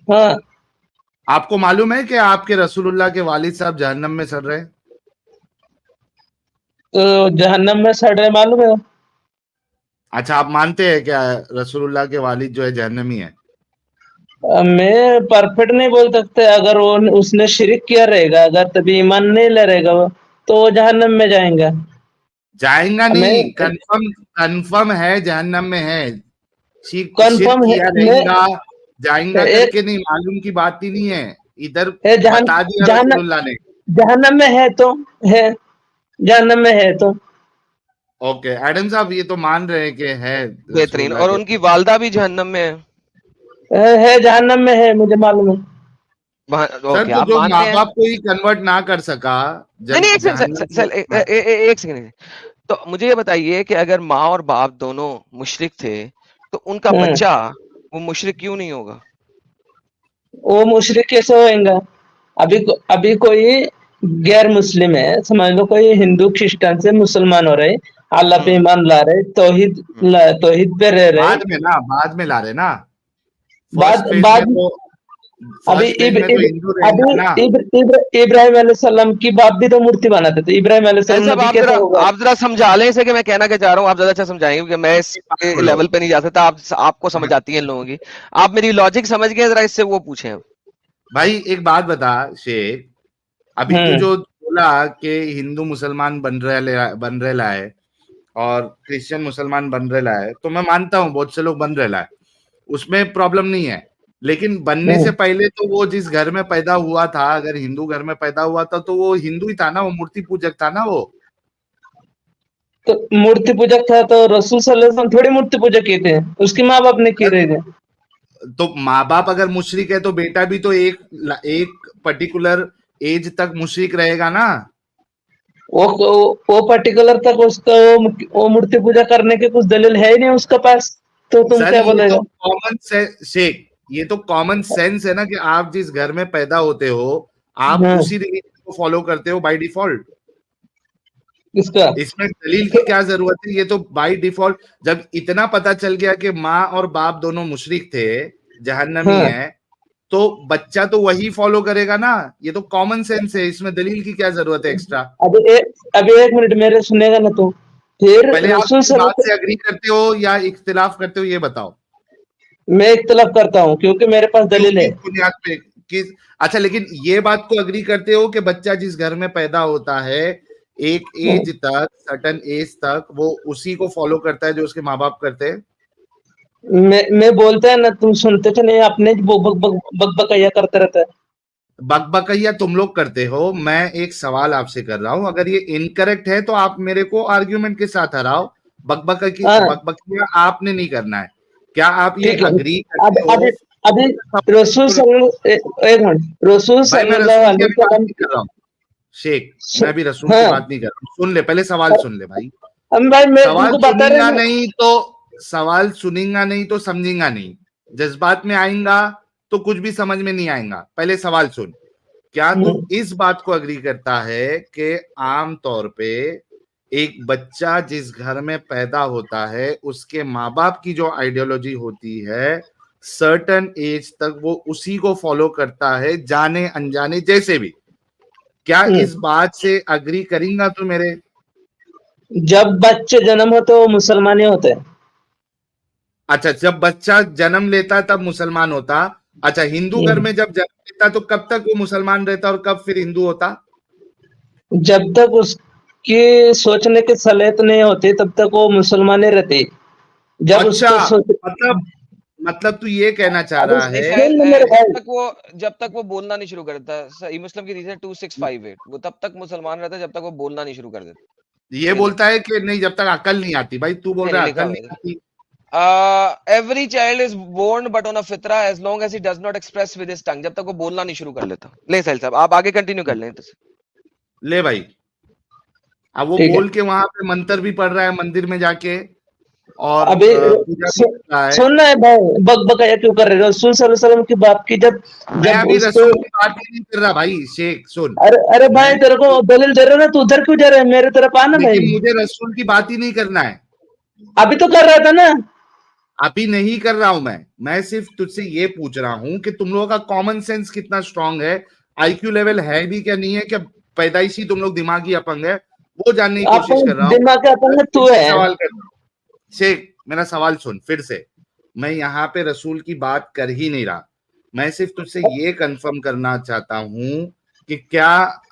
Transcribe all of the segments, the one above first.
हाँ। आपको मालूम है कि आपके रसूलुल्लाह के वालिद साहब जहन्नम में सड़ रहे हैं? तो जहन्नम में सड़ रहे मालूम है। अच्छा, आप मानते हैं क्या रसूलुल्लाह के वालिद जो है जहन्नमी है? मैं परफेक्ट नहीं बोल सकते, अगर वो उसने शिरक किया रहेगा, अगर तभी ईमान नहीं ले रहेगा वो, तो वो जहन्नम में जाएगा। जाएगा मैं नहीं, कंफर्म कंफर्म है जहन्नम में है। शिर्क कंफर्म है। किया मैं रहेगा, जाएगा एक करके नहीं, मालूम की बात ही नहीं है। इधर है बता दिया जहन्नम, रसूलुल्लाह ने। जहन्नम में है तो है, जहन्नम में है तो ओके, एडम साहब ये तो मान रहे हैं कि है बेहतरीन। रसूलुल्लाह और के। उनकी वालदा भी जहन्नम में है। है जहन्नम में है, मुझे मालूम है। सर ओके, तो आप जो मानते माँ हैं। बाप को ही कन्वर्ट ना कर सका, नहीं नहीं, एक जहन्नम में। सेकंड, एक सेकंड। तो मुझे ये बताइए कि अगर माँ और बाप दोनों मुशरिक थे, तो उनका हम्म। बच्चा वो मुशरिक क्यों नहीं होगा? वो मुशरिक कैसे होएगा? अभी कोई गैर मुस्लिम है, समझ लो कोई हिंदू क्रिश्चियन से मुसलमान हो रहे, अल्लाह पे हम्म। ईमान ला रहे, तौहीद पे रह रहे। बाद में ला रहे ना। बाद फर्स्ट फेज में बाद तो अभी फर्स्ट फेज इब, में तो इब, हिंदू रहेगा अभी ना। इब्राहिम अलैहिस्सलाम की बाप भी तो मूर्ति बनाते थे, इब्राहिम साहिल अलैहिस्सलाम साहब, नबी कैसे होगा? आप जरा समझा लें इसे, कि मैं कहना क्या चाह रहा हूँ। आप ज्यादा अच्छा समझाएंगे, क्योंकि मैं इस आपकी बात छोड़ो। लेवल पे नहीं जा सकता। आपको समझ आती है इन लोगों की। आप मेरी लॉजिक समझ गए, जरा इससे वो पूछें अब। भाई एक बात बता शेख, अभी तू हम्म। जो बोला कि हिंदू मुसलमान बन रहे है और क्रिश्चियन मुसलमान बन रहे है, तो मैं मानता हूँ बहुत से लोग बन रहे है, उसमें प्रॉब्लम नहीं है। लेकिन बनने से हम्म। पहले तो वो जिस घर में पैदा हुआ था, अगर हिंदू घर में पैदा हुआ था तो वो हिंदू ही था ना, वो मूर्ति पूजक था ना वो। तो मूर्ति पूजक था तो रसूल सल्लल्लाहु अलैहि वसल्लम थोड़ी मूर्ति पूजक किए थे, उसके माँ बाप ने किए रहे थे। तो माँ बाप अगर मुशरिक है तो बेटा भी तो एक पर्टिकुलर एज तक मुशरिक रहेगा ना। वो पर्टिकुलर तक उसका वो मूर्ति पूजा करने के कुछ दलील है ही नहीं उसके पास, तो तुम सर क्या ये तो बोलेगा? कॉमन सेंस शेख, ये तो कॉमन सेंस है ना कि आप जिस घर में पैदा होते हो, आप हाँ। उसी रिलीजन को फॉलो करते हो बाय डिफॉल्ट। किसका? इसमें दलील की क्या जरूरत है, ये तो बाय डिफॉल्ट। जब इतना पता चल गया कि माँ और बाप दोनों मुशरिक थे, जहन्नमी हाँ। है, तो बच्चा तो वही फॉलो करेगा ना। ये तो कॉमन सेंस है, इसमें दलील की क्या जरूरत है एक्स्ट्रा। अभी एक मिनट मेरे सुनेगा ना तू? फिर पहले आप रसूल इस बात सल्लल्लाहु, से अग्री करते हो या इख्तिलाफ करते हो, ये बताओ। मैं इख्तिलाफ करता हूँ क्योंकि मेरे पास क्यों, दलील है। किस बुनियाद पे? किस? अच्छा, लेकिन ये बात को अग्री करते हो कि बच्चा जिस घर में पैदा होता है, एक एज तक, सर्टन एज तक वो उसी को फॉलो करता है जो उसके माँ बाप करते हैं। मैं बोलता है ना, तुम सुनते तो नहीं, अपने बकबकैया करते रहता है। बकबकैया तुम लोग करते हो। मैं एक सवाल आपसे कर रहा हूं, अगर ये इनकरेक्ट है तो आप मेरे को आर्ग्यूमेंट के साथ हराओ। हाँ बकबकैया आपने नहीं करना है। क्या आप ये ठीक है। अग्री अब करते हो? अभी अभी रसूल एक मिनट, रसूल भाई मैं सल्लल्लाहु रसूल की अलैहि अभी बात वसल्लम नहीं कर रहा हूँ शेख, मैं सु- अभी रसूल की हाँ। बात नहीं कर रहा हूँ। सुन ले, पहले सवाल सुन ले भाई। हम भाई मैं सवाल तुमको बता रहे सुनेगा ना। नहीं तो सवाल सुनेगा नहीं तो समझेगा नहीं, जज्बात में आएगा तो कुछ भी समझ में नहीं आएगा। पहले सवाल सुन। क्या तू इस बात को अग्री करता है कि आम तौर पे एक बच्चा जिस घर में पैदा होता है, उसके माँ बाप की जो आइडियोलॉजी होती है, सर्टन एज तक वो उसी को फॉलो करता है, जाने अनजाने जैसे भी? क्या इस बात से अग्री करेंगा तू मेरे? जब बच्चे जन्म होते वो मुसलमान ही होते हैं। अच्छा, जब बच्चा जन्म लेता तब मुसलमान होता। अच्छा, हिंदू घर में जब जन्म लेता तो कब तक वो मुसलमान रहता और कब फिर हिंदू होता? जब तक उसकी सोचने की सलाहियत नहीं होती तब तक वो मुसलमान ही रहते। जब अच्छा, उसको सोच मतलब मतलब तू ये कहना चाह अभी रहा नहीं है? साहिल, सुन मेरे भाई। जब तक वो बोलना नहीं शुरू करता, सही मुस्लिम की हदीस है 2658, वो तब तक मुसलमान रहता है जब तक वो बोलना नहीं शुरू कर देता। ये ये देख, बोलता है कि नहीं जब तक अकल नहीं आती। भाई तू बोल नहीं रहा नहीं, है लिखा अकल हुआ नहीं है। आती। Every child is born but on a फितरा as long as he does not express with his tongue, जब तक वो बोलना नहीं शुरू कर लेता। ले साहिल साहब, आप आगे कंटिन्यू कर लें तो। ले भाई, अब वो ठीक है। बोल के वहां पे मंत्र भी पढ़ रहा है मंदिर में जाके, और अभी पूजा भी कर रहा है। सुनना है भाई, बकबकाया क्यों कर रहे हो? रसूल सल्लल्लाहु अलैहि वसल्लम की बात की, जब मैं जब अभी उसको, रसूल की बात ही नहीं कर रहा भाई शेख, सुन। अरे अरे मैं भाई तेरे को दलील दे रहे हो ना, तू उधर क्यों जा रहा है? मेरे तरफ आना भाई। लेकिन मुझे रसूल की बात ही नहीं करना है। अभी तो कर रहा था ना। अभी नहीं कर रहा हूं मैं सिर्फ तुझसे ये पूछ रहा हूं कि तुम लोगों का कॉमन सेंस कितना स्ट्रांग है, आईक्यू लेवल है भी क्या नहीं है, क्या पैदाइशी तुम लोग दिमागी अपंग है, वो जानने की कोशिश कर रहा हूँ। दिमाग अपंग तू फिर से है। सवाल कर शेख, मेरा सवाल सुन फिर से। मैं यहाँ पे रसूल की बात कर ही नहीं रहा, मैं सिर्फ तुझसे ये कंफर्म करना चाहता हूं कि क्या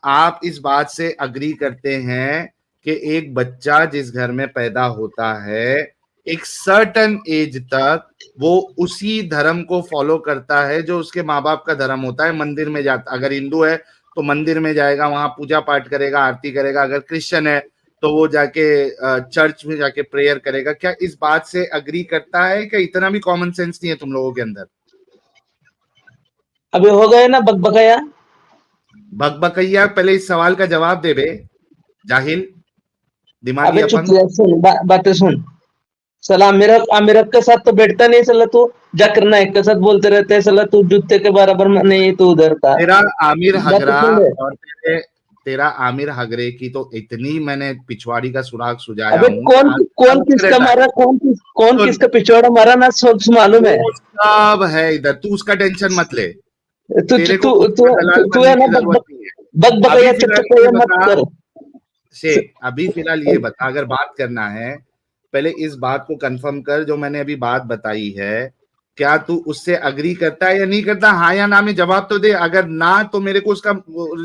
आप इस बात से अग्री करते हैं कि एक बच्चा जिस घर में पैदा होता है एक सर्टन एज तक वो उसी धर्म को फॉलो करता है जो उसके माँ बाप का धर्म होता है, मंदिर में जाता, अगर हिंदू है तो मंदिर में जाएगा, वहां पूजा पाठ करेगा, आरती करेगा, अगर क्रिश्चियन है तो वो जाके चर्च में जाके प्रेयर करेगा। क्या इस बात से अग्री करता है? क्या इतना भी कॉमन सेंस नहीं है तुम लोगों के अंदर? अभी हो गए ना बकबकैया। बकबकैया, पहले इस सवाल का जवाब दे बे जाहिल दिमागी अबे चुप अपंग। रह, सुन बातें सुन। सला अमीरक के साथ तो बैठता नहीं, सला तू जाकिर नाइक के साथ बोलते रहते हैं, सला तू जूते के बराबर नहीं, तू उधर का। तेरा आमिर बातें हगरा सुन ले। और तेरा आमिर हगरे की तो इतनी मैंने पिछवाड़ी का सुराग सुझाया अबे हूं। कौन किसका मारा, कौन किसका पिछवाड़ा मारा ना सोच मालूम है। वो सब है इधर, तू उसका टेंशन मत ले। तू तेरे तू को तू दलाल तू बनने है ना की जरूरत नहीं है। बकबकैया अभी फिलहाल चुप ये मत बता कर। शेख, अभी फिलहाल ये बता, अगर बात करना है पहले इस बात को कंफर्म कर जो मैंने अभी बात बताई है, क्या तू उससे अग्री करता है या नहीं करता? हाँ या ना में जवाब तो दे, अगर ना तो मेरे को उसका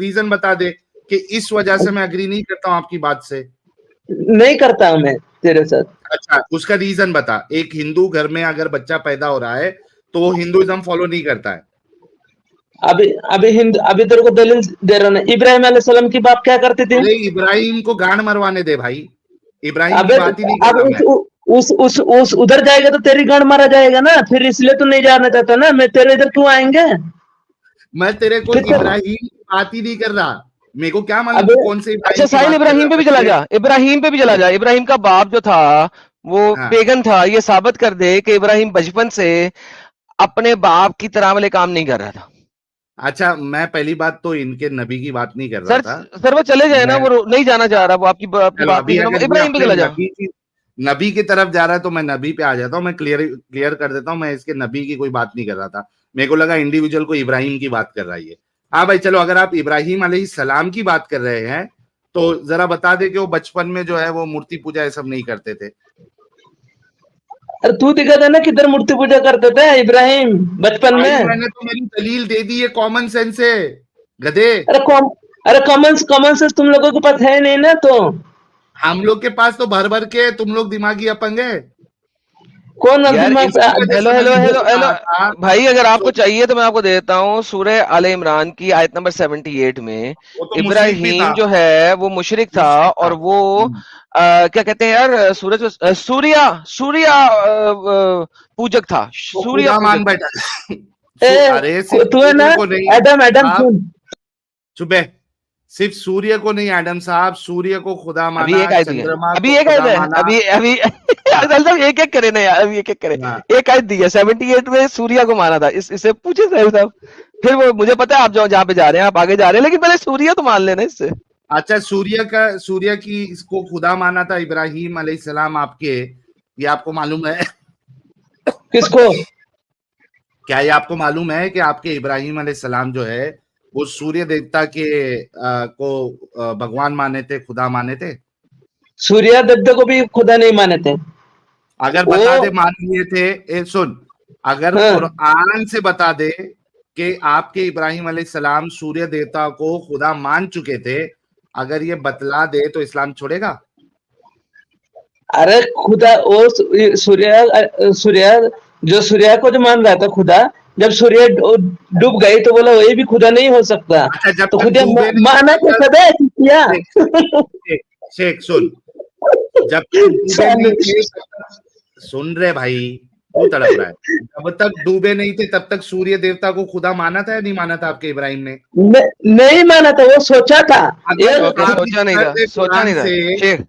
रीजन बता दे कि इस वजह से मैं अग्री नहीं करता हूं आपकी बात से। नहीं करता हूं मैं तेरे साथ। अच्छा, उसका रीजन बता। एक हिंदू घर में अगर बच्चा पैदा हो रहा है तो वो हिंदुइज्म फॉलो नहीं करता है। अभी तेरे को दलील दे रहा ना, इब्राहिम अलैहिस्सलाम की बाप क्या करते थे। अरे इब्राहिम को गांड मरवाने दे भाई, इब्राहिम की अबे बात ही नहीं कर अब रहा मैं। उस उधर जाएगा तो तेरी गांड मारा जाएगा ना, फिर इसलिए तो नहीं जाना चाहता ना, मैं तेरे इधर क्यों आएंगे। मैं तेरे को फिर इब्राहिम की बात ही नहीं कर रहा, मेरे को क्या मालूम अबे तू कौन से अच्छा इब्राहिम की साहिल, बात कर इब्राहिम रहा पे भी चला जा, इब्राहिम पे भी चला जा। इब्राहिम का बाप जो था वो हाँ। पेगन था, ये साबित कर दे कि इब्राहिम बचपन से अपने बाप की तरह वाले काम नहीं कर रहा था। अच्छा, मैं पहली बात तो इनके नबी की बात नहीं कर रहा सर था। सर वो चले जाए ना, मैं वो नहीं जाना चाह रहा, वो आपकी चलो बात अभी नहीं अगर सुना, ये इब्राहिम पे अपने चला जा। नबी की तरफ जा रहा है तो मैं नबी पे आ जाता हूँ। मैं क्लियर कर देता हूँ, मैं इसके नबी की कोई बात नहीं कर रहा था, मेरे को लगा इंडिविजुअल को इब्राहिम की बात कर रहा है। हाँ भाई चलो, अगर आप इब्राहिम अलैहिस्सलाम की बात कर रहे हैं तो जरा बता दे कि वो बचपन में जो है वो मूर्ति पूजा ये सब नहीं करते थे। अरे तू दिखा दे ना किधर मूर्ति पूजा करते थे इब्राहिम बचपन भाई में। मैंने तो मेरी दलील दे दी, ये कॉमन सेंस है गधे। अरे कॉमन सेंस तुम लोगों के पास है नहीं ना, तो हम लोग के पास तो भर भर के, तुम लोग दिमागी अपंग है। कौन यार दिमाग हेलो हेलो हेलो हेलो था। भाई, अगर आपको चाहिए तो मैं आपको दे देता हूँ। सूरह आले इमरान की आयत नंबर 78 में वो तो मुशरिक भी था, इब्राहिम जो है वो मुशरिक था, और वो क्या कहते हैं यार, सूर्य पूजक था, वो सूर्य खुदा मान पूजक। बैठा। अरे सिर्फ तू है ना सूर्य को नहीं, एडम आप सुन। चुप है। सिर्फ सूर्य को नहीं एडम साहब, सूर्य को खुदा अभी माना, एक आयत दी है, चंद्रमा अभी को एक आयत खुदा है, माना। अभी अभी साहब एक एक करे ना यार, अभी एक एक करे। हाँ। एक आयत दी है 78 में, सूर्य को माना था। इससे पूछे साहब, फिर वो मुझे पता है आप जहाँ पे जा रहे हैं, आप आगे जा रहे हैं, लेकिन पहले सूर्य तो मान लेना इससे। अच्छा, सूर्य की इसको खुदा माना था इब्राहिम अलैहिस्सलाम आपके, ये आपको मालूम है? किसको? क्या ये आपको मालूम है कि आपके इब्राहिम अलैहिस्सलाम जो है वो सूर्य देवता के को भगवान माने थे, खुदा माने थे? सूर्य देवता को भी खुदा नहीं माने थे अगर वो। बता दे मान लिए थे, सुन, अगर हाँ। कुरान से बता दे कि आपके इब्राहिम अलैहिस्सलाम सूर्य देवता को खुदा मान चुके थे, अगर ये बतला दे तो इस्लाम छोड़ेगा? अरे खुदा वो सूर्य जो सूर्य को जो मान रहा था खुदा, जब सूर्य डूब गई तो बोला वही भी खुदा नहीं हो सकता। अच्छा, जब तो तक खुदा डूबे नहीं, माना तब कैसे तक दे किया। शेख सुन, जब तक डूबे नहीं थे तब तक, सुन रहे भाई, तू तड़प रहा है, जब तक डूबे नहीं थे तब तक सूर्य देवता को खुदा माना था या नहीं माना था आपके इब्राहिम ने? नहीं माना था, वो सोचा था। सोचा नहीं था, सोचा नहीं था शेख।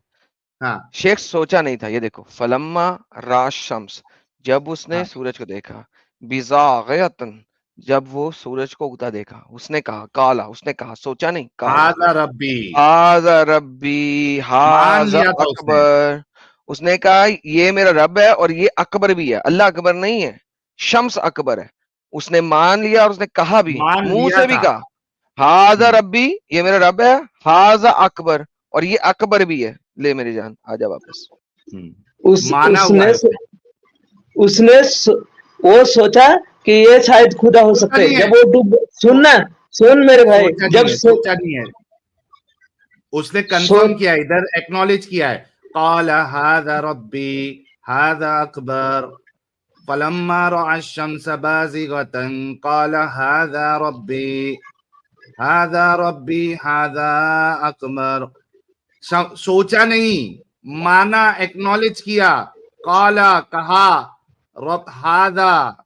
हाँ शेख सोचा नहीं था। ये देखो, फलम्मा राश शम्स, जब उसने हाँ। सूरज को देखा, बिज़ाग़तन, जब वो सूरज को उगता देखा, उसने कहा, काला, उसने कहा, सोचा नहीं, काला हाज़ा रब्बी, हाज़ा रब्बी मान हाज़ा लिया था उसने। अकबर। उसने कहा ये मेरा रब है और ये अकबर भी है, अल्लाह अकबर नहीं है, शम्स अकबर है। उसने मान लिया और उसने कहा भी, मान मुंह लिया से भी था। कहा, हाजा रब्बी, ये मेरा रब है, हाजा अकबर, और ये अकबर भी है। ले मेरी जान, आजा वापस। माना हुआ है उसने। उसने वो सोचा कि ये शायद खुदा हो सोचा सकते हैं। नहीं है, जब वो डूब, सुन मेरे भाई, सोचा जब नहीं है, सोचा नहीं है, उसने कंफर्म किया, इधर एक्नॉलेज किया है। काल हादा रब्बी हादा अकबर फलम्मा रअा अश-शम्स बाज़िगतन काल हादा रब्बी हादा अकबर। सोचा नहीं, माना, एक्नॉलेज किया। काला, कहा, रब हादा,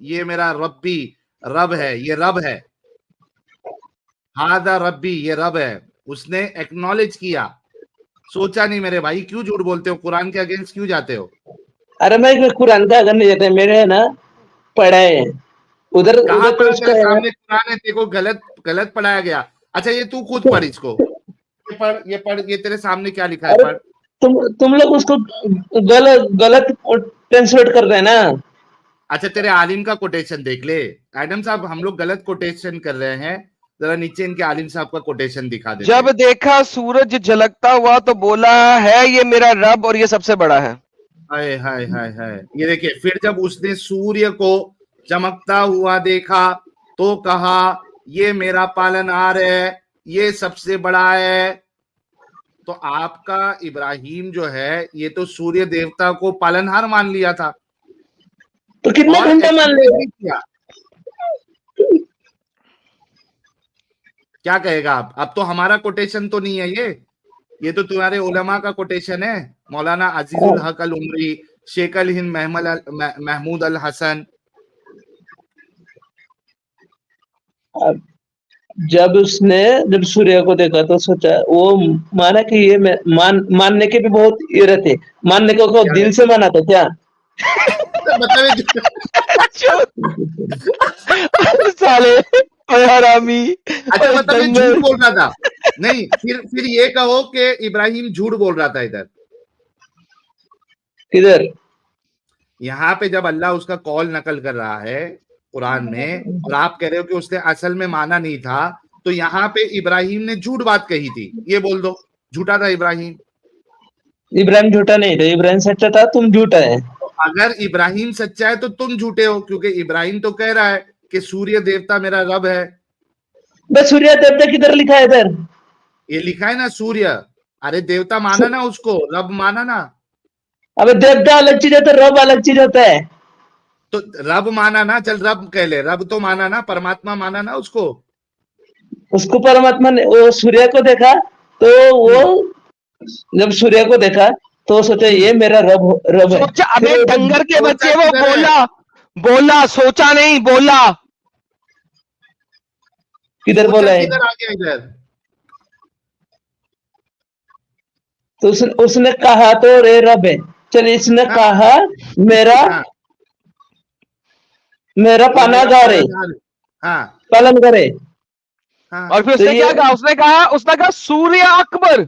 ये मेरा रब्बी, रब है, ये रब है। हादा रब्बी, ये रब है। उसने एक्नॉलेज किया, सोचा नहीं। मेरे भाई क्यों झूठ बोलते हो, कुरान के अगेंस्ट क्यों जाते हो? अरे मैं कुरान का अगर नहीं जाते, मेरे है ना पढ़ा है उधर कहाँ उधर तो पढ़ा? उसका तेरे है। सामने कुरान है, तेरे को गलत गलत पढ़ाया गया। अच्छा, ये तू खुद पढ़ इसको, ये पढ़, ये तेरे सामने क्या लिखा है, अरे पढ़। तुम लोग उसको गलत गलत ट्रांसलेट कर रहे हैं ना। अच्छा, तेरे आलिम का कोटेशन देख ले। एडम साहब, हम लोग गलत कोटेशन कर रहे हैं, जरा नीचे इनके आलिम साहब का कोटेशन दिखा देते जब हैं। देखा सूरज झलकता हुआ तो बोला है ये मेरा रब और ये सबसे बड़ा है। हाय हाय हाय हाय, ये देखिए, फिर जब उसने सूर्य को चमकता हुआ देखा तो कहा ये मेरा पालनहार है, ये सबसे बड़ा है। तो आपका इब्राहिम जो है, ये तो सूर्य देवता को पालनहार मान लिया था तो कितने और घंटे मान एक्नॉलेज लिया? भी किया। क्या कहेगा आप? अब तो हमारा कोटेशन तो नहीं है ये तो तुम्हारे उलमा का कोटेशन है। मौलाना अजीजुल हक अल उमरी, शेख अल हिंद महमूद अल हसन। अब जब सूर्य को देखा तो सोचा, वो माना कि ये मानने के भी बहुत ये रहते, मानने को क्या दिल कहते? से माना था क्या? मतलब साले, ओए हरामी, अच्छा, ओए मतलब ये झूठ दंगल। बोल रहा था? नहीं, फिर ये कहो कि इब्राहिम झूठ बोल रहा था इधर। किधर? यहाँ पे जब अल्लाह उसका कॉल नकल कर रहा है कुरान में, और आप कह रहे हो कि उसने असल में माना नहीं था, तो यहाँ पे इब्राहिम ने झूठ बात कही थी, ये बोल दो, झूठा था इब्राहिम। इब्राहिम झूठा नहीं था, इब्राहिम सच्चा था, तुम झूठा है। तो अगर इब्राहिम सच्चा है तो तुम झूठे हो, क्योंकि इब्राहिम तो कह रहा है कि सूर्य देवता मेरा रब है। बस सूर्य देवता किधर लिखा है इधर? ये लिखा है ना सूर्य। अरे देवता माना ना उसको, रब माना ना। अबे देवता अलग चीज होता है, रब अलग चीज होता है। तो रब माना ना, चल रब कह ले, रब तो माना ना, परमात्मा माना ना उसको। उसको परमात्मा ने, वो सूर्य को देखा तो वो, जब सूर्य को देखा तो सोचा ये मेरा रब है। सोचा, फिर अबे वो डंगर के सोचा बच्चे, वो किधर है? बोला, बोला, सोचा नहीं, बोला। किधर सोचा बोला है? किधर आ गया इधर? तो उसने कहा तो रे रब है। चल, इसने हाँ कहा मेरा हाँ, मेरा ये मेरा पानागार है, पालनहार है। हाँ पालन करे। हाँ, और फिर तो उसने ये क्या कहा, उसने कहा सूर्य अकबर।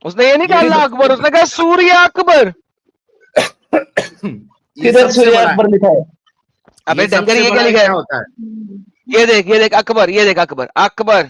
उसने ये नहीं कहा यही अल्लाह तो अकबर, उसने कहा सूर्य अकबर। ये किधर सबसे सूर्य बड़ा है। अकबर लिखा है? अबे ये डंगर, सबसे ये क्या बड़ा है, लिखा क्या है? होता है? ये देख अकबर, ये देख अकबर, अकबर,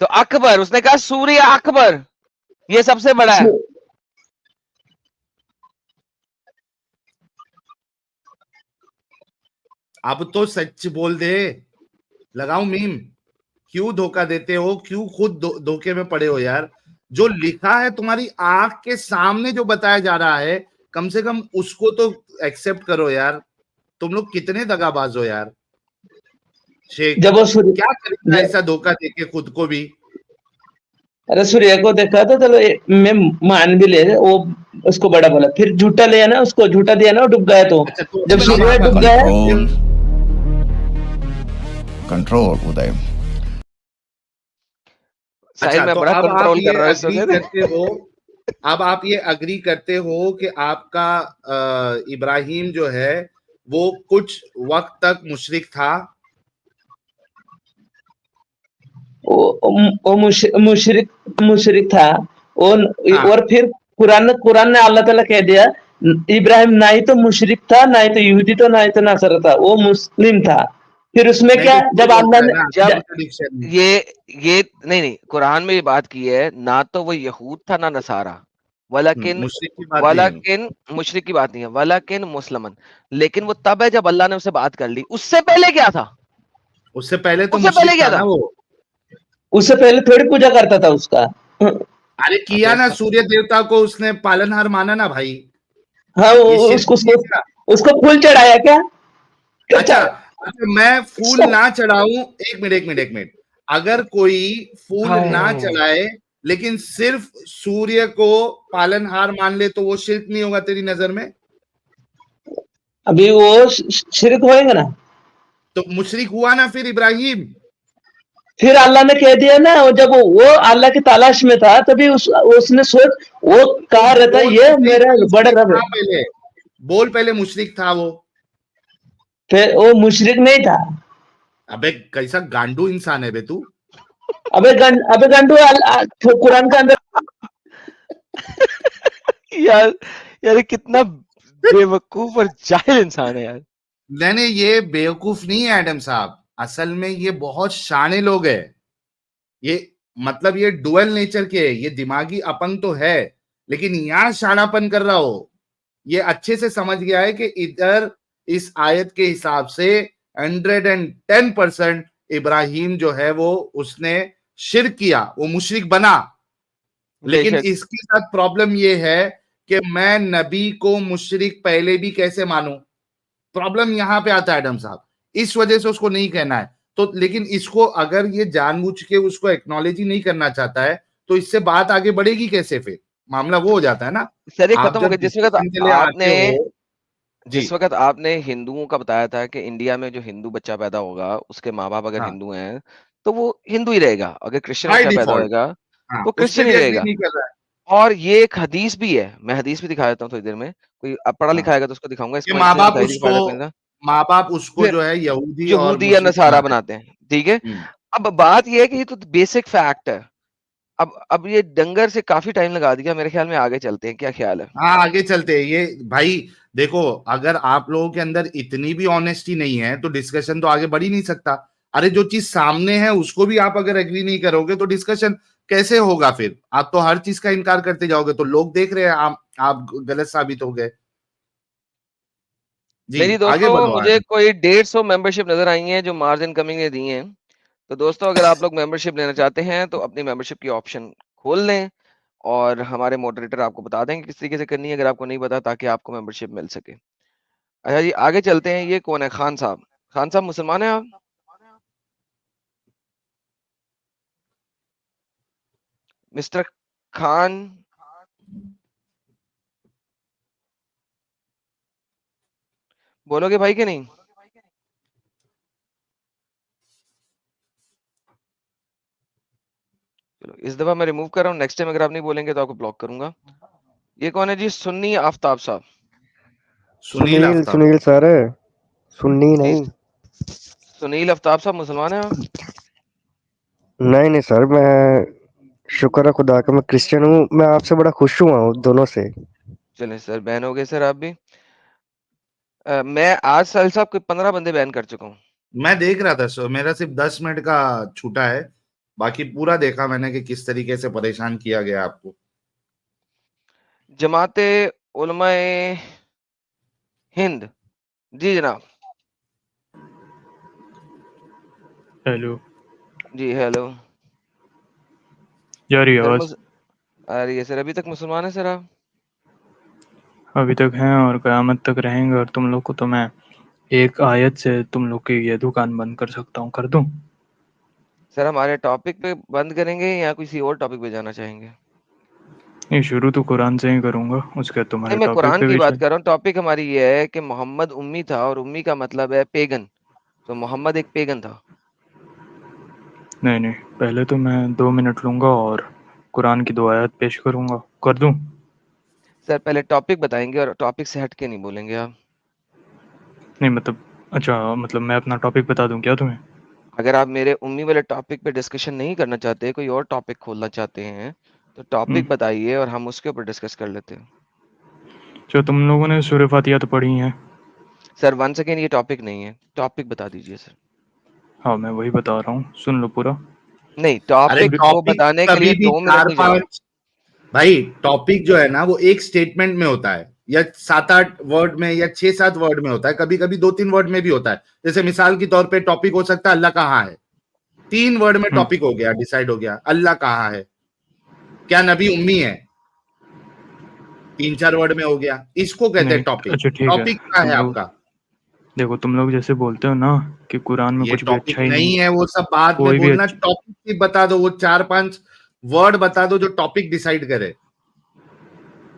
तो अकबर, उसने कहा सूर्य अकबर, ये सबसे बड़ा है। अब तो सच बोल दे, लगाओ मीम। क्यों धोखा देते हो, क्यों खुद धोखे में पड़े हो यार? जो लिखा है तुम्हारी आंख के सामने, जो बताया जा रहा है, कम से कम उसको तो एक्सेप्ट करो यार। तुम लोग कितने दगाबाज हो यार। शेख जब वो सूर्य क्या करेगा ऐसा धोखा देके खुद को भी? अरे सूर्य को देखा तो चलो मैं मान भी ले, वो उसको बड़ा बोला, फिर झूठा लिया ना, उसको झूठा दिया ना, वो डूब गया। तो अच्छा, तो जब अब सूर्य आप डूब गया, कंट्रोल उदय। साहिल, अच्छा, मैं तो बड़ा अब आप कंट्रोल ये कर रहा हूँ इस अग्री वक्त। करते हो, अब आप ये अग्री करते हो कि आपका इब्राहिम जो है वो कुछ वक्त तक मुशरिक था? वो मुशरिक मुशरिक था वो। हाँ। और फिर कुरान ने अल्लाह ताला कह दिया इब्राहिम ना ही तो मुशरिक था, ना ही तो यहूदी था, ना ही तो नासरा था, वो मुस्लिम था। फिर उसमें नहीं क्या तो जब बोल अल्लाह होता है ने ना जब contradiction में। ये नहीं कुरान में ये बात की है, ना तो वो यहूद था ना नसारा, वलाकिन मुशरिक की बात नहीं है। मुशरिक की बात नहीं है, वलाकिन मुसलमान। लेकिन वो तब है जब अल्लाह ने उससे बात कर ली, उससे पहले क्या था? उससे पहले तो उससे पहले मुशरिक क्या था ना था? वो। उससे पहले थोड़ी पूजा करता था उसका। अरे किया अबे ना, सूर्य देवता को उसने पालनहार माना ना भाई। हाँ ये शिर्क उसको नहीं उसको था। उसको फूल चढ़ाया क्या? क्या अच्छा अच्छा, मैं फूल ना चढ़ाऊं, एक मिनट, अगर कोई फूल ना हाय। चढ़ाए लेकिन सिर्फ सूर्य को पालनहार मान ले तो वो शिर्क नहीं होगा तेरी नजर में? अभी वो शिरक होएगा ना। तो मुशरिक हुआ ना फिर इब्राहिम। फिर अल्लाह ने कह दिया ना, जब वो अल्लाह की तलाश में था तभी उसने सोच वो तो कहा रहता बोल ये तो सही, मेरा वो बड़ा मुशरिक रब है। था पहले। बोल पहले मुशरिक था वो। फिर वो मुशरिक नहीं था। अबे कैसा गांडू इंसान है बे तू। अबे गंडू कुरान का अंदर यार यार ये कितना बेवकूफ और जाहिल इंसान है यार। नहीं ये बेवकूफ नहीं है एडम साहब, असल में ये बहुत शाने लोग हैं। ये मतलब ये डुअल नेचर के है, ये दिमागी अपंग तो है लेकिन यहाँ शानापन कर रहा हो। ये अच्छे से समझ गया है कि इधर इस आयत के हिसाब से 110% इब्राहिम जो है वो उसने शिर्क किया, वो मुशरिक बना। लेकिन बेशक इसके साथ प्रॉब्लम ये है कि मैं नबी को मुशरिक पहले भी कैसे मानूं। प्रॉब्लम यहां पे आता है एडम साहब, इस वजह से उसको नहीं कहना है। तो लेकिन इसको अगर ये जानबूझ के उसको एक्नॉलेज ही नहीं करना चाहता है तो इससे बात आगे बढ़ेगी कैसे? फिर मामला वो हो जाता है ना। सर ये आप खत्म हो जब गया डिस्कशन के लिए आते हो जी। जिस वक्त आपने हिंदुओं का बताया था कि इंडिया में जो हिंदू बच्चा पैदा होगा उसके माँ बाप अगर हाँ, हिंदू हैं तो वो हिंदू ही रहेगा, अगर क्रिश्चियन बाय बच्चा पैदा डिफॉल्ट। होगा हाँ, वो उस पे क्रिश्चियन ही भी एग्री रहेगा। नहीं कर रहा है। और ये एक हदीस भी है, मैं हदीस भी दिखा देता हूँ थोड़ी देर में, कोई अब पढ़ा हाँ, लिखा आएगा तो उसको दिखाऊंगा, कि इसको इससे ज्यादा तारीख फायदा कोई नहीं था। माँ बाप उसको फिर जो है यहूदी और यहूदी या मुस्लिम नसारा बनाते बनाते हैं, ठीक है। हैं। अब बात ये है कि ये तो बेसिक फैक्ट है। अब ये डंगर से काफी टाइम लगा दिया, मेरे ख्याल में आगे चलते हैं, क्या ख्याल है? हाँ आगे चलते हैं। ये भाई देखो, अगर आप लोगों के अंदर इतनी भी ऑनेस्टी नहीं है तो डिस्कशन तो आगे बढ़ ही नहीं सकता। अरे जो चीज सामने है उसको भी आप अगर एग्री नहीं करोगे तो डिस्कशन कैसे होगा? फिर आप तो हर चीज का इनकार करते जाओगे तो लोग देख रहे हैं आप गलत साबित हो गए। जी मेरी आगे दोस्तों बढ़ो मुझे आगे। कोई 150 मेंबरशिप नजर आई है जो मार्ज इनकमिंग ने दी हैं। तो दोस्तों अगर आप लोग मेंबरशिप लेना चाहते हैं तो अपनी मेंबरशिप की ऑप्शन खोल लें और हमारे मॉडरेटर आपको बता देंगे किस तरीके से करनी है, अगर आपको नहीं पता, ताकि आपको मेंबरशिप मिल सके। अच्छा जी आगे चलते हैं। ये कौन है? खान साहब। खान साहब मुसलमान हैं आप? मिस्टर खान, बोलोगे भाई कि नहीं? चलो इस दफा मैं रिमूव कर रहा हूँ, नेक्स्ट टाइम अगर आप नहीं बोलेंगे तो आपको ब्लॉक करूंगा। ये कौन है जी? सुन्नी आफ्ताब साहब। सुनील सुनील आफ्ताब। सुनील सर, सुन्नी जी नहीं। सुनील आफ्ताब साहब मुसलमान हैं आप? नहीं नहीं सर, मैं शुक्र है खुदा का, मैं क्रिश्चियन हूँ। मैं आपसे बड़ा खुश हुआ हूँ दोनों से। चलें सर, बैन हो गए सर आप भी। मैं आज साल साहब कोई 15 बंदे बैन कर चुका हूँ। मैं देख रहा था सो मेरा सिर्फ 10 मिनट का छूटा है, बाकी पूरा देखा मैंने कि किस तरीके से परेशान किया गया आपको। जमाते उलमाए हिंद, जी जनाब। हेलो जी हेलो यार, ये सर। आवाज आ रही है सर। अभी तक मुसलमान है सर आप? अभी तक हैं और कयामत तक रहेंगे। और तुम लोग को तो मैं एक आयत से तुम लोग की ये दुकान बंद कर सकता हूँ, कर दूं? सर हमारे टॉपिक पे बंद करेंगे या किसी और टॉपिक पे जाना चाहेंगे? नहीं, शुरू तो कुरान से ही करूंगा, उसके बाद नहीं तुम्हारे मैं टॉपिक कुरान पे की भी बात चल। कर रहा हूँ। टॉपिक हमारी ये है कि मोहम्मद उम्मी था और उम्मी का मतलब है पेगन, तो मोहम्मद एक पेगन था। नहीं नहीं, पहले तो मैं 2 मिनट लूंगा और कुरान की 2 आयत पेश करूंगा, कर दूं? सर पहले टॉपिक बताएंगे और टॉपिक से हट के नहीं बोलेंगे आप। नहीं मतलब, अच्छा मतलब मैं अपना टॉपिक बता दूं क्या तुम्हें? अगर आप मेरे उम्मी वाले टॉपिक पे डिस्कशन नहीं करना चाहते, कोई और टॉपिक खोलना चाहते हैं, तो टॉपिक बताइए और हम उसके ऊपर डिस्कस कर लेते हैं। जो तुम लोगों ने सूरह फातिहा तो पढ़ी है। सर वंस अगेन ये टॉपिक नहीं है, टॉपिक बता दीजिए सर। हाँ मैं वही बता रहा हूँ, सुन लो पूरा। नहीं, अरे टॉपिक को टॉपिक बताने के लिए कभी भी 2 मिनट चार नहीं जवाब। पांच, भाई टॉपिक जो है ना वो एक स्टेटमेंट में होता है या 7-8 वर्ड में या 6-7 वर्ड में होता है, कभी कभी 2-3 वर्ड में भी होता है। जैसे मिसाल के तौर पे टॉपिक हो सकता है अल्लाह कहाँ है, 3 वर्ड में टॉपिक हो गया, डिसाइड हो गया अल्लाह कहाँ है। क्या नबी उम्मी है, 3-4 वर्ड में हो गया, इसको कहते हैं नहीं टॉपिक। अच्छा ठीक है, टॉपिक क्या तुम है लोग आपका? देखो, तुम लोग जैसे बोलते हो ना कि कुरान में ये कुछ भी टॉपिक अच्छा ही नहीं, नहीं है, वो सब बाद में कोई भी बोलना। टॉपिक ही बता दो, वो 4-5 वर्ड बता दो जो टॉपिक डिसाइड करे।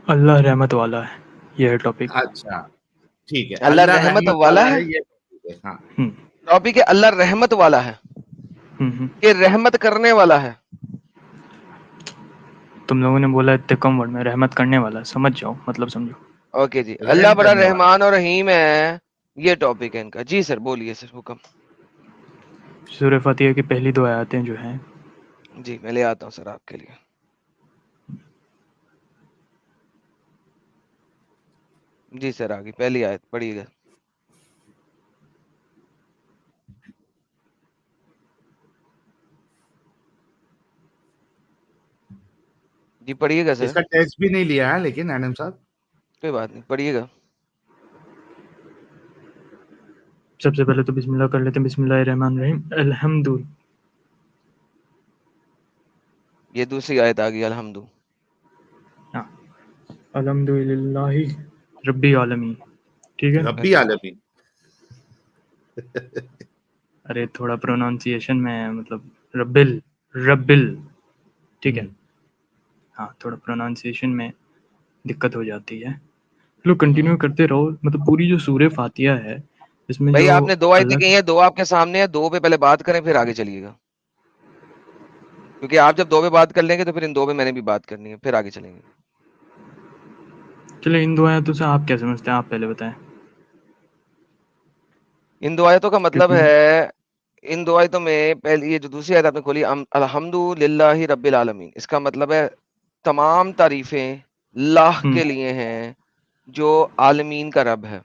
अल्लाह रहमत वाला है, ये है टॉपिक। अच्छा ठीक है, अल्लाह अल्लाह रहमत रहमत वाला वाला है। है, ये टॉपिक है। हाँ हम्म टॉपिक है अल्लाह रहमत वाला है, हम्म। कि रहमत करने वाला है। तुम लोगों ने बोला इतने कम वर्ड में रहमत करने वाला, समझ जाओ, मतलब समझो। ओके जी, रहम अल्लाह बड़ा करने वाला। रहमान और रहीम है, ये टॉपिक है इनका। जी सर बोलिए सर, हुक्म। सूरह फातिहा की पहली 2 आयतें जो हैं, जी मैं ले आता हूँ सर आपके लिए। जी सर आगे पहली आयत पढ़िएगा। जी पढ़िएगा सर। इसका टेस्ट भी नहीं लिया है लेकिन एनएम साहब। कोई बात नहीं, पढ़िएगा। सबसे पहले तो बिस्मिल्लाह कर लेते हैं। बिस्मिल्लाहिर्रहमानिर्रहीम। अल्हम्दु, ये दूसरी आयत आ गई, अल्हम्दु। हाँ, अल्हम्दुलिल्लाहि रब्बिल आलमीन। ठीक है, रब्बी आलमी। अरे थोड़ा प्रोनाउंसिएशन में मतलब रब्बिल, रब्बिल, ठीक है। हाँ, थोड़ा प्रोनाउंसिएशन में दिक्कत हो जाती है। लो कंटिन्यू करते रहो, मतलब पूरी जो सूरह फातिहा है इसमें भाई जो आपने 2 आयतें अल्लाह कही की, है, 2 आपके सामने है, 2 पे पहले बात करें फिर आगे चलिएगा, क्योंकि आप जब 2 पे बात कर लेंगे तो फिर इन 2 पे मैंने भी बात करनी है, फिर आगे चलेंगे। चलो इन 2 आयतों से आप क्या समझते हैं, आप पहले बताएं। इन 2 आयतों का मतलब क्योंकि है, इन 2 आयतों में पहली ये जो दूसरी आयत आपने खोली, अल्हम्दुलिल्लाहि रब्बिल आलमीन, इसका मतलब है तमाम तारीफें लाह के लिए हैं जो आलमीन का रब है।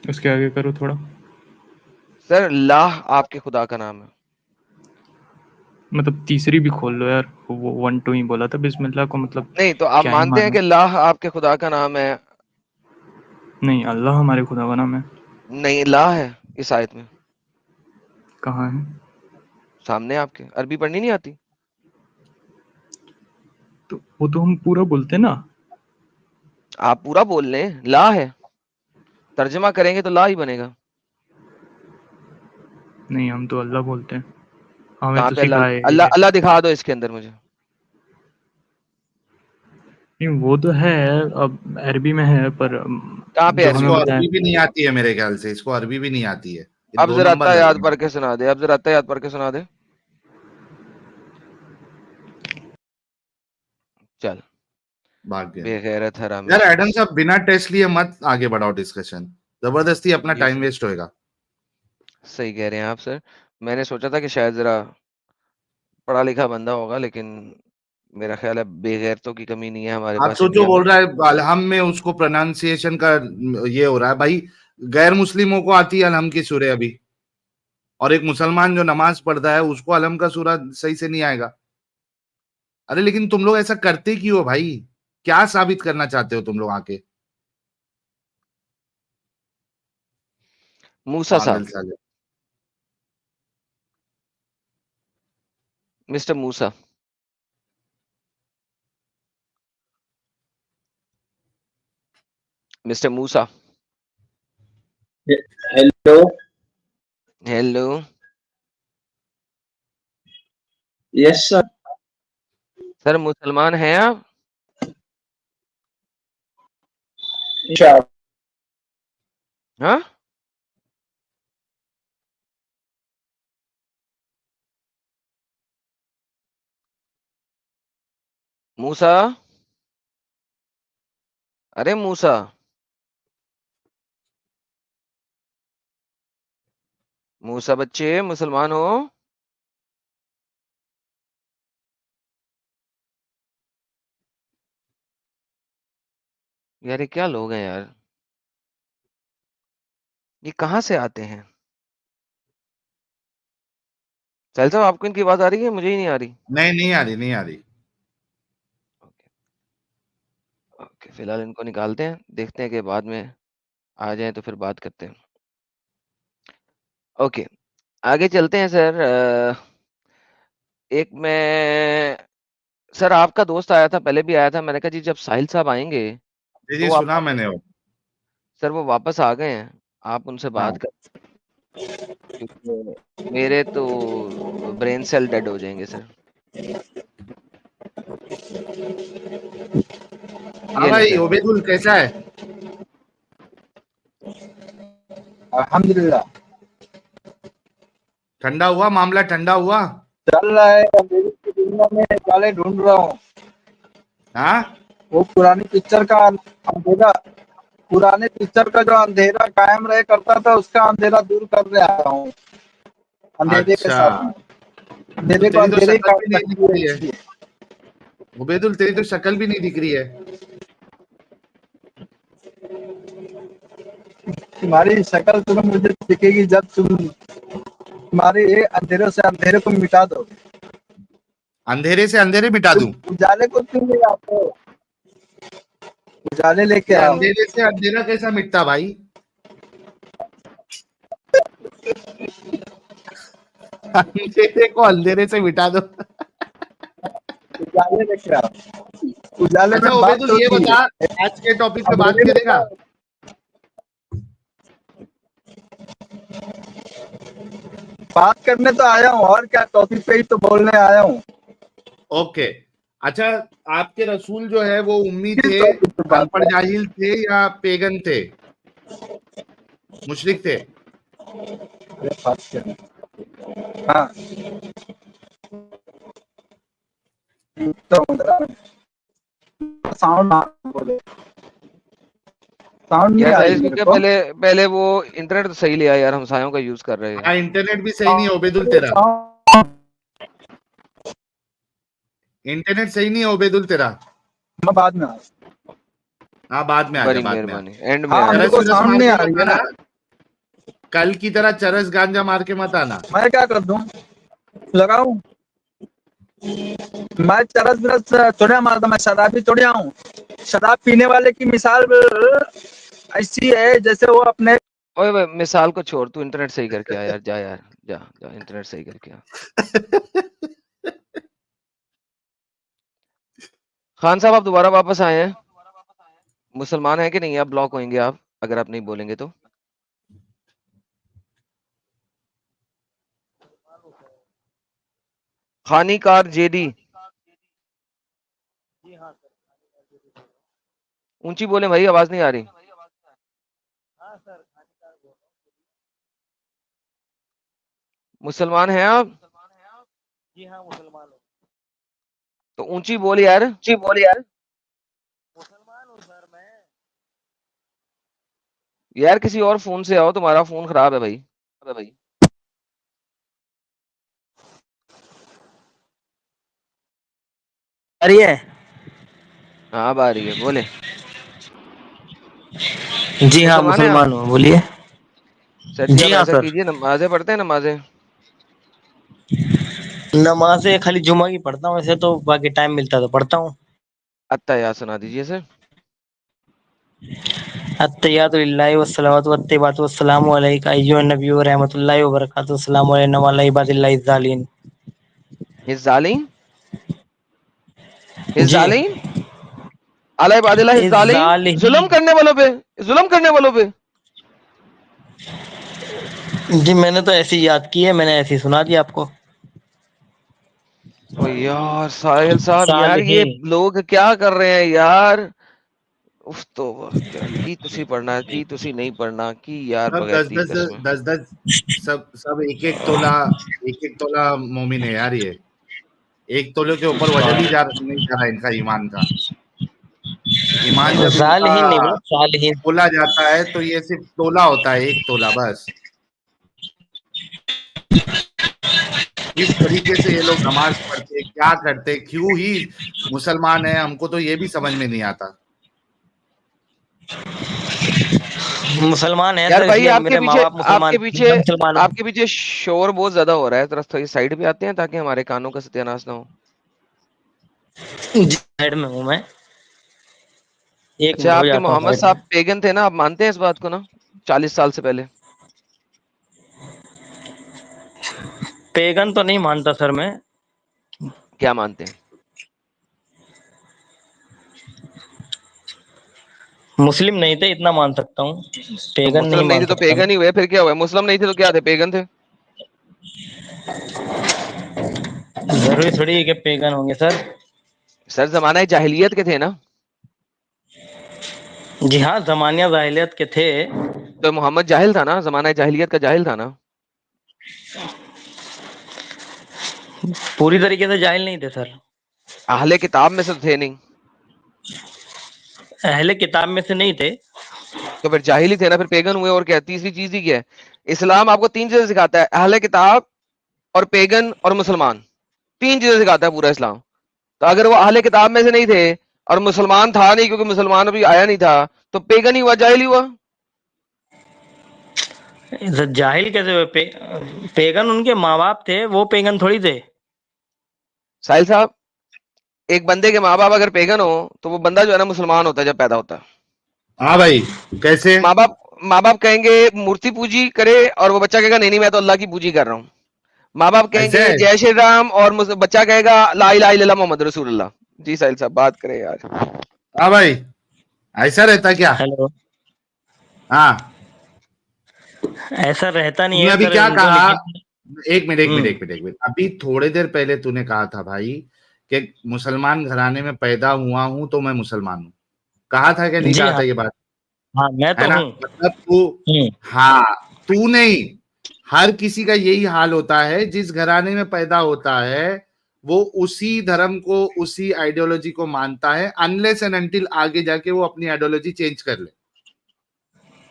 उसके आगे करो थोड़ा। सर लाह आपके खुदा का नाम है। मतलब तीसरी भी खोल लो यार, वो 1 2 ही बोला था बिस्मिल्लाह को, मतलब नहीं तो आप क्या ही मानते हैं मानो। कि लाह आपके खुदा का नाम है? नहीं, अल्लाह हमारे खुदा का नाम है। नहीं, लाह है इस आयत में कहाँ है? सामने आपके। अरबी पढ़नी नहीं आती? तो वो तो हम पूरा बोलते हैं ना। आप पूरा बोल लें, ला है, तर्जमा करेंगे तो ला ही बनेगा। नहीं, हम तो अल्लाह बोलते हैं, हमें कहाँ तो पे अल्लाह? सिखाया है अल्लाह ये। अल्लाह दिखा दो इसके अंदर मुझे। नहीं वो तो है, अब अरबी में है, पर कहाँ पे जो अरबी इसको हमें में? बताया। अरबी भी नहीं आती है मेरे ख्याल से, इसको अरबी भी नहीं आती है। ये अब 2 जरा नंबर अत्ता लग याद रहे पढ़ हैं। के सुना दे, अब जरा अत्ता याद पढ़ के सुना दे। चल भाग गया। बेगैरत हरामी यार एडम शख्स। साहब बिना टेस्ट लिए मत आगे बढ़ाओ डिस्कशन, जबरदस्ती अपना ये टाइम वेस्ट होएगा। सही कह रहे हैं आप सर। मैंने सोचा था कि शायद जरा पढ़ा लिखा बंदा होगा, लेकिन मेरा ख्याल है बेगैरतों की कमी नहीं है हमारे आप पास सोचो, इंडिया में। बोल रहा है अलहम में उसको प्रोनाउंसिएशन का ये हो रहा है। भाई गैर मुस्लिमों को आती है अलहम की सूरह अभी, और एक मुसलमान जो नमाज पढ़ता है उसको अलहम का सूरा सही से नहीं आएगा। अरे लेकिन तुम लोग ऐसा करते क्यों हो भाई? क्या साबित करना चाहते हो तुम लोग आके? मूसा पागल साहब, साले। Mister Musa, mister Musa. Hello. Hello. Yes sir. Sir मुसलमान हैं आप? हाँ, मूसा, अरे मूसा, मूसा बच्चे मुसलमान हो? यार ये क्या लोग हैं यार, ये कहाँ से आते हैं? साहिल साहब आपको इनकी आवाज आ रही है? मुझे ही नहीं आ रही। नहीं, नहीं आ रही, नहीं आ रही। ओके ओके, फिलहाल इनको निकालते हैं, देखते हैं कि बाद में आ जाए तो फिर बात करते हैं। ओके, आगे चलते हैं सर। एक मैं सर आपका दोस्त आया था, पहले भी आया था, मैंने कहा जी जब साहिल साहब आएंगे जी, तो जी, वो सुना आपका मैंने वो। सर वो वापस आ गए हैं, आप उनसे हाँ। बात कर, क्योंकि मेरे तो ब्रेन सेल डेड हो जाएंगे सर। हाँ ये ले भाई, सर। ओबेदुल कैसा है? अल्हम्दुलिल्लाह ठंडा हुआ मामला, ठंडा हुआ? चल रहा है। अंधेरी की दुनिया में काले ढूंढ रहा हूँ। हाँ, वो पुरानी पिक्चर का अंधेरा, पुराने पिक्चर का जो अंधेरा कायम रहे करता था, उसका अंधेरा दूर कर रहा हूँ अंधेरे के अच्छा। साथ। तो अंधेरे को तेरी तो अंधेरे ही शक्ल काट भी नहीं दिख सकती है रही है। इसलिए। ओबेदुल, तेरी तो शक्ल भी नहीं दिख रही है। तुम्हारी शक्ल तुम्हें मुझे दिखेगी जब तुम तुम्हारे ये अंधेरों से अंधेरे को मिटा दो। अंधेरे से अंधेरे मिटा दूं? उजाले को क्यों ले आते हो? उजाले लेके ये आओ। अंधेरे से अंधेरा कैसा मिटता भाई? अंधेरे को अंधेरे से मिटा दो। उजाले लेके आओ। उजाले अच्छा में बात ओबेदुल, ये होती बता, है। आज के टॉपिक पे बात अंधेरे में करेगा? बात करने तो आया हूँ, और क्या, टॉपिक पे ही तो बोलने आया हूँ। ओके। अच्छा, आपके रसूल जो है वो उम्मी किस थे, टॉपिक पे बात अनपढ़ जाहिल थे या पेगन थे, मुशरिक थे? करें? हाँ तो साउंड बोले, साउंड नहीं यार आ साहिल रही इसको मेरे क्या, को। पहले पहले वो इंटरनेट तो सही लिया यार, हमसायों का यूज कर रहे हैं। हाँ, इंटरनेट भी सही नहीं है ओबेदुल तेरा। इंटरनेट सही नहीं है ओबेदुल तेरा। मैं बाद में आ हाँ, बाद में आ जा, बड़ी बाद में आ। मेहरबानी, एंड में हाँ, आ मेरे जाओ। को चरस वरस साउंड मार नहीं के आ मत रही है आना, ना। कल की तरह चरस गांजा मार के मत आना। मैं क्या कर दूं, लगाऊं? मैं चरस बिरस थोड़ा मारता, मैं शराबी थोड़ा हूँ। शराब पीने वाले की मिसाल ऐसी है जैसे वो अपने ओए ओए, मिसाल को छोड़, तू इंटरनेट सही करके आ यार, जा यार, जा जा इंटरनेट सही करके आ। खान साहब आप दोबारा वापस आए हैं, मुसलमान है कि नहीं? आप ब्लॉक होंगे आप अगर आप नहीं बोलेंगे तो। खानीकार जेडी, ऊंची बोले भाई, आवाज नहीं आ रही। मुसलमान हैं आप? तो ऊंची बोल यार। यार किसी और फोन से आओ, तुम्हारा फोन खराब है भाई। आ रही है? हाँ अब आ रही है, बोले। जी हाँ, मुसलमान है आप? मुसलमान हूँ, बोलिए। सर जी जी आप हाँ ऐसा सर। कीजिए, नमाजें पढ़ते हैं, नमाजें। नमाज़ें खाली जुमा की पढ़ता हूँ, ऐसे तो बाकी टाइम मिलता है तो पढ़ता हूँ। अत्तहियात सुना दीजिए सर। अत्तहियातु लिल्लाहि वस्सलावतु वत्तय्यिबातु वस्सलामु अलैका अय्युहन नबिय्यु व रहमतुल्लाहि व बरकातुहू। अस्सलामु अलैना व अला इबादिल्लाहि ज़ालिमीन। हिज़्ज़ालीन, जी। हिज़्ज़ालीन, अला इबादिल्लाह हिज़्ज़ालीन, जुल्म ज़ालिहीन। करने वालों पे, जुल्म करने वालों पे। जी मैंने तो ऐसे ही याद की है, मैंने ऐसे ही सुना दिया आपको। ओ यार साहिल साहब, यार ये सालिहीन। लोग क्या कर रहे हैं यार। उफ तो की तुसी पढ़ना, की तुसी नहीं पढ़ना, की यार सब दस बगैरती दस कसम। दस दस सब सब एक एक तोला मोमिन है यार ये। एक तोले के ऊपर वजन ही नहीं जा रहा इनका ईमान का। ईमान जब इनका ज़ालिहीन नहीं बोला, सालिहीन। बोला जाता है तो ये सिर्फ तोला होता है, एक तोला बस। इस तरीके से ये लोग नमाज पढ़ते, क्या करते, क्यों ही मुसलमान है, हमको तो ये भी समझ में नहीं आता। मुसलमान है यार सर, भाई इसलिए आपके मेरे माँ पीछे बाप मुसलमान आपके थे, पीछे मैं मुसलमान हूँ। आपके पीछे शोर बहुत ज्यादा हो रहा है, थोड़ा थोड़ी साइड पे आते हैं ताकि हमारे कानों का सत्यानाश ना हो। जी साइड में हूँ मैं, एक अच्छा, मिनट हो आपके जाता हूँ मोहम्मद साइड साहब में। पेगन थे ना, आप मानते हैं इस बात को ना? 40 साल से पहले। पेगन तो नहीं मानता सर मैं, क्या मानते हैं? मुस्लिम नहीं थे इतना मान सकता हूँ, तो पेगन नहीं मुस्लिम नहीं मान थे तो सकता मैं। पेगन ही हुए, फिर क्या हुआ? मुस्लिम नहीं थे तो क्या थे? पेगन थे। जरूरी थोड़ी है कि पेगन होंगे सर। सर जमाना जाहिलियत के थे ना, जी हाँ, जमानिया जाहिलियत के थे। तो मोहम्मद जाहिल था ना, जमाना जाहिलियत का जाहिल था ना। पूरी तरीके से जाहिल नहीं थे सर, अहले किताब में से तो थे नहीं, अहले किताब में से नहीं थे। तो फिर जाहिल ही थे ना, फिर पेगन हुए। और क्या, तीसरी चीज ही क्या है? इस्लाम आपको 3 चीजें सिखाता है, अहले किताब और पेगन और मुसलमान, 3 चीजें सिखाता है पूरा इस्लाम। तो अगर वो अहले किताब में से नहीं थे और मुसलमान था नहीं, क्योंकि मुसलमान अभी आया नहीं था, तो पेगन ही हुआ, जाहिल ही हुआ। सर जाहिल कैसे हुए? पेगन उनके माँ बाप थे, वो पेगन थोड़ी थे। साहिल साहब, एक बंदे के माँ बाप अगर पेगन हो तो वो बंदा जो है ना मुसलमान होता है जब पैदा होता है। हाँ भाई, कैसे? माँ बाप कहेंगे मूर्ति पूजी करे और वो बच्चा कहेगा नहीं नहीं मैं तो अल्लाह की पूजी कर रहा हूँ। माँ बाप ऐसे कहेंगे है? जय श्री राम और बच्चा कहेगा ला इलाहा इल्लल्लाह मोहम्मद रसूलुल्लाह। जी साहिल साहब बात करें यार। हाँ भाई, ऐसा रहता क्या? हेलो, हाँ, ऐसा रहता नहीं तुमने है अभी सर, क्या उनको कहा? लिखित। एक मिनट एक मिनट हम्म, एक मिनट एक मिनट, अभी थोड़ी देर पहले तूने कहा था भाई कि मुसलमान घराने में पैदा हुआ हूं तो मैं मुसलमान हूं। कहा था कि नहीं जी कहा हाँ, था ये बात? हाँ मैं है तो ना? हूँ। मतलब तू, हम्म, हाँ, तू नहीं, हर किसी का यही हाल होता है। जिस घराने में पैदा होता है वो उसी धर्म को, उसी आइडियोलॉजी को मानता है, अनलेस एंड अनटिल आगे जाके वो अपनी आइडियोलॉजी चेंज कर ले।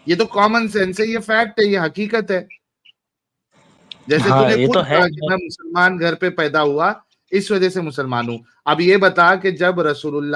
ये तो कॉमन सेंस है, ये फैक्ट है, ये हकीकत है। जैसे हाँ तूने ये खुद तो है। कहा कि मैं मुसलमान घर पे पैदा हुआ, इस वजह से मुसलमान हूं। अब ये बता कि जब रसूलुल्लाह